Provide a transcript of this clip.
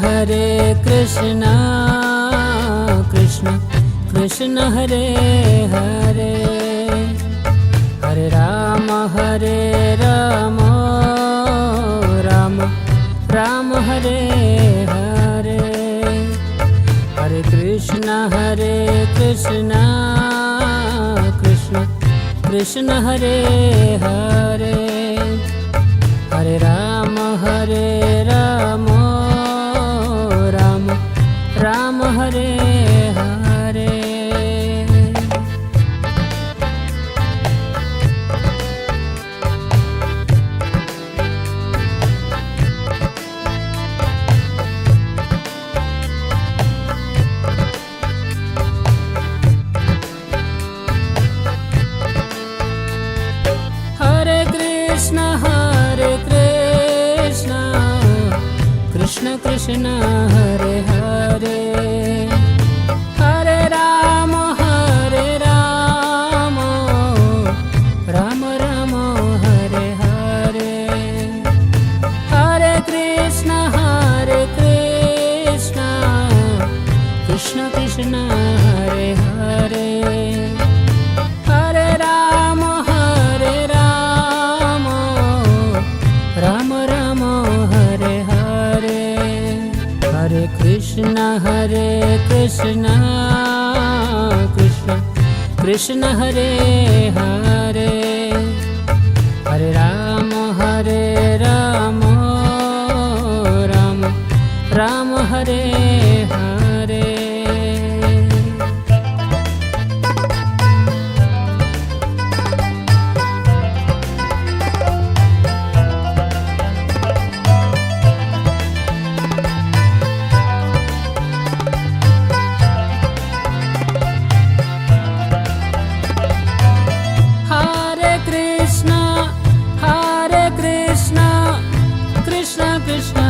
Hare Krishna Krishna Krishna Hare Hare, Hare Ram Ram Ram Hare Hare, Hare Krishna Krishna Krishna Hare Hare, Hare Ram Ram Ram Hare Hare. Hare Krishna Krishna Krishna Hare Hare, Hare Ram Ram Ram Hare Hare, Hare Krishna Krishna Krishna Hare Hare, Hare Ram Ram Ram Hare Hare, Hare Krishna Krishna Krishna Hare Hare, Hare Ram Ram Hare Hare. Krishna